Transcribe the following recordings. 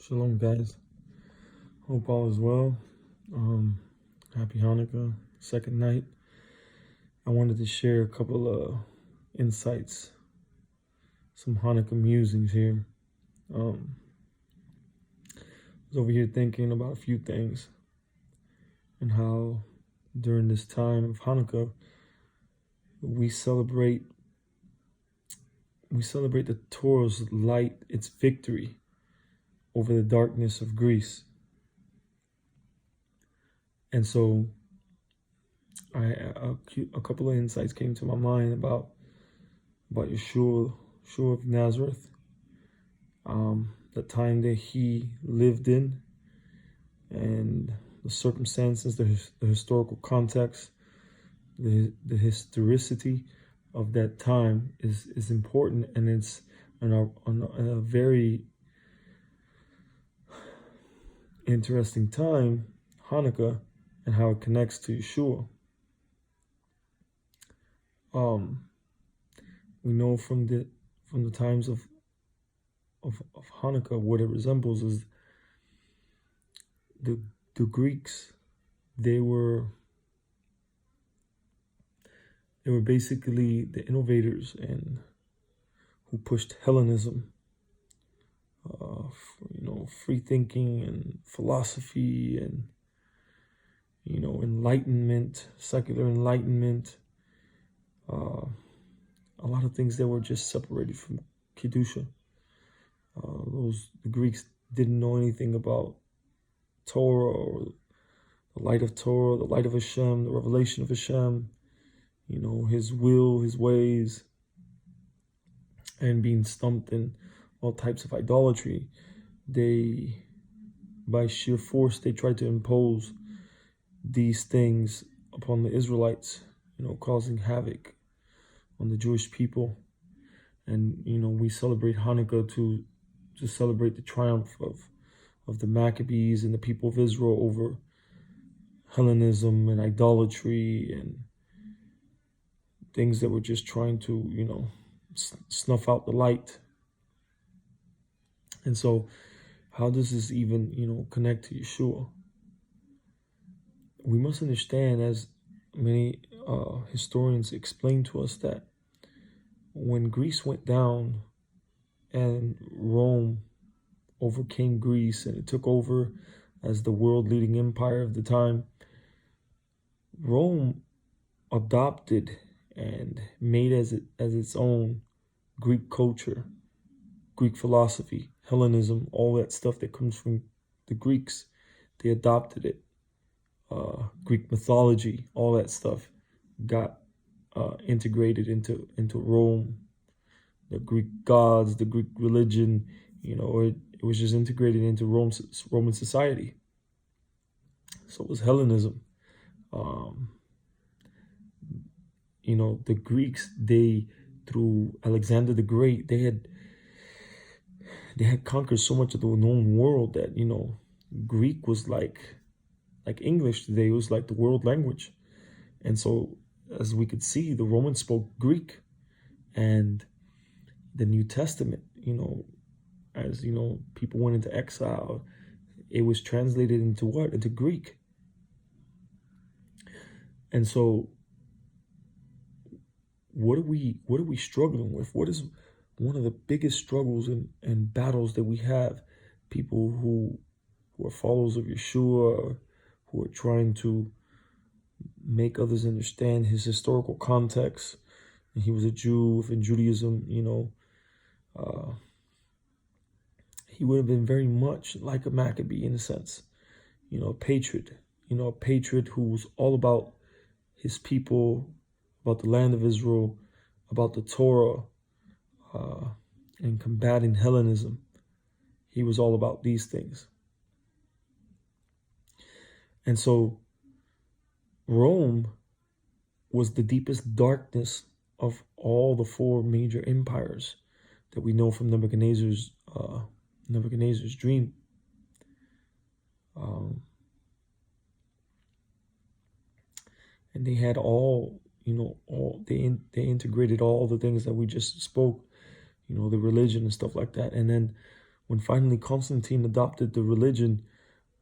Shalom, guys. Hope all is well. Happy Hanukkah, second night. I wanted to share a couple of insights, some Hanukkah musings here. I was over here thinking about a few things and how during this time of Hanukkah we celebrate the Torah's light, its victory over the darkness of Greece. And so a couple of insights came to my mind about Yeshua of Nazareth, the time that he lived in, and the circumstances, the historical context, the historicity of that time is important, and it's on a very interesting time, Hanukkah, and how it connects to Yeshua. We know from the times of Hanukkah, what it resembles is the Greeks. They were basically the innovators and who pushed Hellenism, free thinking and philosophy and enlightenment, secular enlightenment. A lot of things that were just separated from Kedusha. The Greeks didn't know anything about Torah or the light of Torah, the light of Hashem, the revelation of Hashem, his will, his ways, and being stumped in all types of idolatry. They, by sheer force, they tried to impose these things upon the Israelites, causing havoc on the Jewish people. And we celebrate Hanukkah to celebrate the triumph of the Maccabees and the people of Israel over Hellenism and idolatry and things that were just trying to snuff out the light. And so how does this even connect to Yeshua? We must understand, as many historians explain to us, that when Greece went down and Rome overcame Greece and it took over as the world leading empire of the time, Rome adopted and made as its own Greek culture, Greek philosophy, Hellenism, all that stuff that comes from the Greeks. They adopted it. Greek mythology, all that stuff got integrated into Rome. The Greek gods, the Greek religion, it was just integrated into Roman society. So it was Hellenism. The Greeks, through Alexander the Great, they had conquered so much of the known world that Greek was like English today. It was like the world language. And so, as we could see, the Romans spoke Greek, and the New Testament, as people went into exile, it was translated into what? Into Greek. And so what are we struggling with? What is one of the biggest struggles and battles that we have? People who are followers of Yeshua, who are trying to make others understand his historical context. And he was a Jew within Judaism, he would have been very much like a Maccabee in a sense, a patriot, a patriot who was all about his people, about the land of Israel, about the Torah, and combating Hellenism. He was all about these things. And so Rome was the deepest darkness of all the four major empires that we know from Nebuchadnezzar's dream. And they had they integrated all the things that we just spoke, the religion and stuff like that. And then When finally Constantine adopted the religion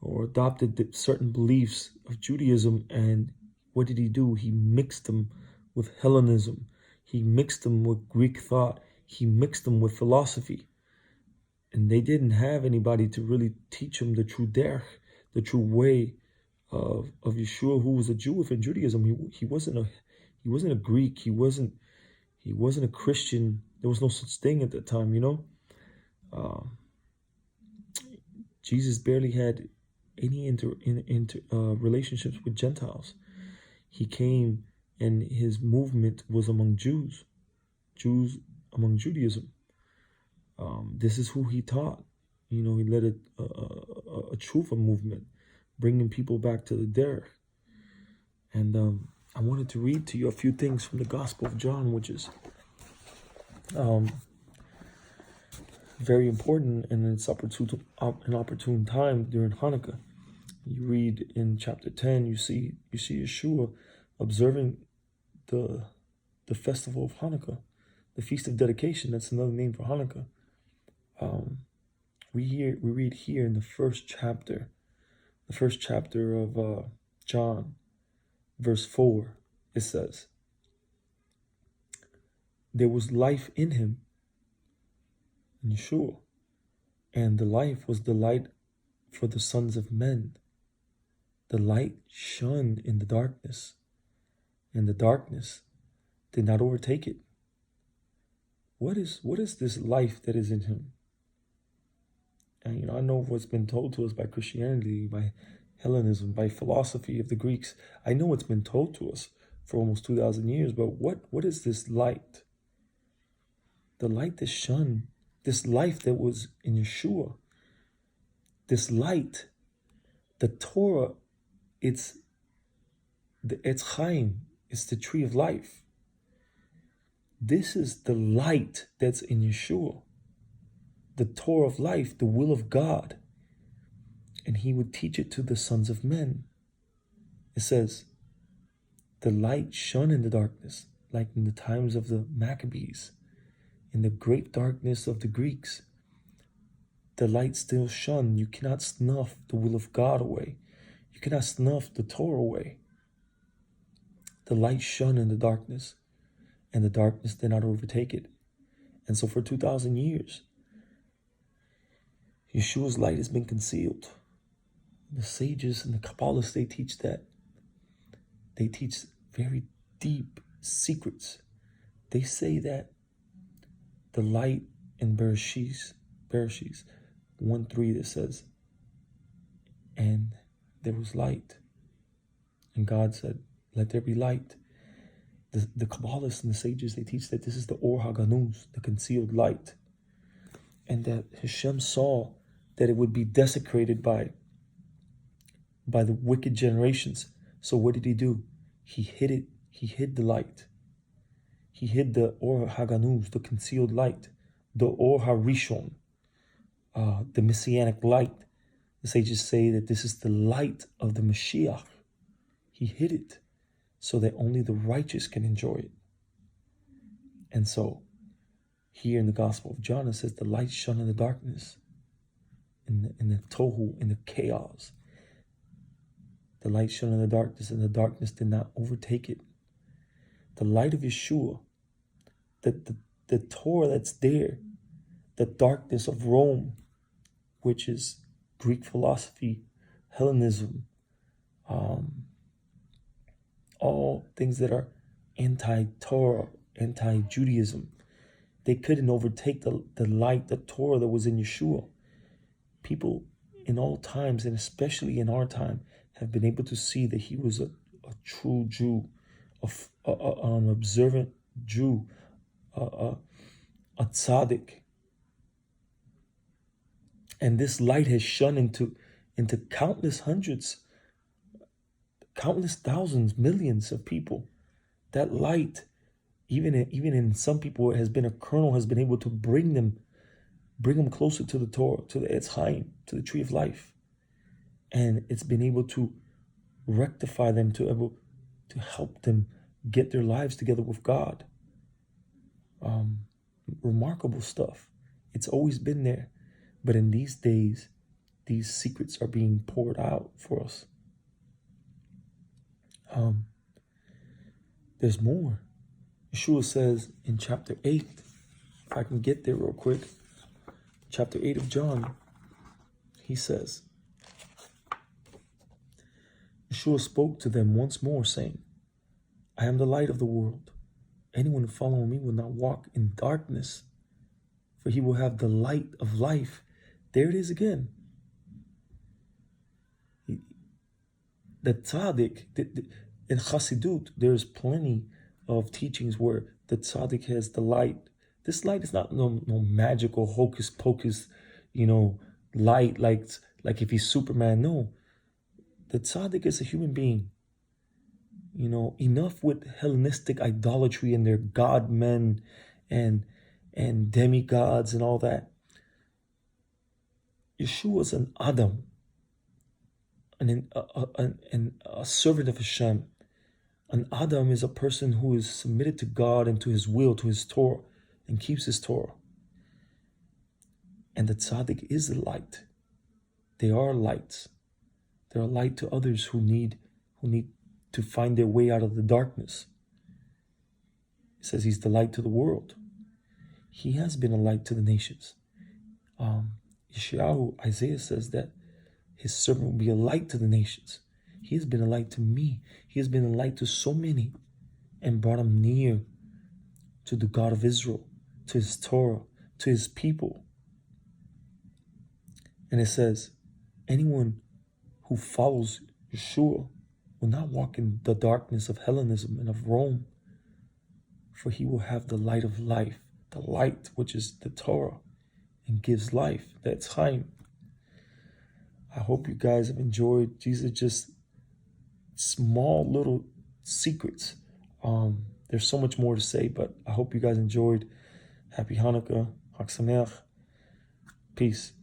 or adopted the certain beliefs of Judaism, and what did he do? He mixed them with Hellenism. He mixed them with Greek thought. He mixed them with philosophy. And they didn't have anybody to really teach them the true derech, the true way of Yeshua, who was a Jew within Judaism. He wasn't a Greek. He wasn't a Christian. There was no such thing at that time, you know. Jesus barely had any relationships with Gentiles. He came, and his movement was among Jews among Judaism. This is who he taught. You know, he led a truth movement, bringing people back to the derech. And I wanted to read to you a few things from the Gospel of John, which is very important, and it's an opportune time during Hanukkah. You read in chapter 10, you see Yeshua observing the festival of Hanukkah, the Feast of Dedication. That's another name for Hanukkah. We read here in the first chapter of John, verse 4. It says, "There was life in him," in Yeshua, "and the life was the light for the sons of men. The light shone in the darkness, and the darkness did not overtake it." What is this life that is in him? And, you know, I know what's been told to us by Christianity, by Hellenism, by philosophy of the Greeks. I know what's been told to us for almost 2,000 years, but what is this light? The light that shone, this life that was in Yeshua, this light, the Torah, it's the Etz Chaim, it's the tree of life. This is the light that's in Yeshua, the Torah of life, the will of God. And he would teach it to the sons of men. It says, the light shone in the darkness, like in the times of the Maccabees, in the great darkness of the Greeks. The light still shone. You cannot snuff the will of God away. You cannot snuff the Torah away. The light shone in the darkness, and the darkness did not overtake it. And so for 2,000 years, Yeshua's light has been concealed. The sages and the Kabbalists, they teach that. They teach very deep secrets. They say that the light in Bereshit 1:3, that says, "And there was light, and God said, let there be light." The Kabbalists and the sages, they teach that this is the HaGanuz, the concealed light, and that Hashem saw that it would be desecrated by the wicked generations. So what did he do? He hid it. He hid the light. He hid the HaGanuz, the concealed light, the HaRishon, the messianic light. The sages say that this is the light of the Mashiach. He hid it so that only the righteous can enjoy it. And so here in the Gospel of John, it says the light shone in the darkness, in the tohu, in the chaos. The light shone in the darkness, and the darkness did not overtake it. The light of Yeshua, the Torah that's there, the darkness of Rome, which is Greek philosophy, Hellenism, all things that are anti-Torah, anti-Judaism. They couldn't overtake the light, the Torah that was in Yeshua. People in all times, and especially in our time, have been able to see that he was a true Jew, an observant Jew, a tzaddik. And this light has shone into countless hundreds, countless thousands, millions of people. That light, even in some people, has been a kernel, has been able to bring them closer to the Torah, to the Etz Chaim, to the tree of life. And it's been able to rectify them, to help them get their lives together with God. Remarkable stuff. It's always been there. But in these days, these secrets are being poured out for us. There's more. Yeshua says in chapter 8, if I can get there real quick, chapter 8 of John, he says, Yeshua spoke to them once more, saying, I am the light of the world. Anyone who follows me will not walk in darkness, for he will have the light of life. There it is again. The tzaddik, in Chassidut, there's plenty of teachings where the tzaddik has the light. This light is not no magical hocus pocus, light like if he's Superman. No, the tzaddik is a human being. Enough with Hellenistic idolatry and their god men and demigods and all that. Yeshua is an Adam, a servant of Hashem. An Adam is a person who is submitted to God and to his will, to his Torah, and keeps his Torah. And the tzaddik is the light. They are lights. They're a light to others who need to find their way out of the darkness. It says he's the light to the world. He has been a light to the nations. Isaiah says that his servant will be a light to the nations. He has been a light to me. He has been a light to so many and brought them near to the God of Israel, to his Torah, to his people. And it says, anyone who follows Yeshua will not walk in the darkness of Hellenism and of Rome, for he will have the light of life, the light which is the Torah and gives life. That's Chaim. I hope you guys have enjoyed. These are just small little secrets. There's so much more to say, but I hope you guys enjoyed. Happy Hanukkah, Chag Sameach. Peace.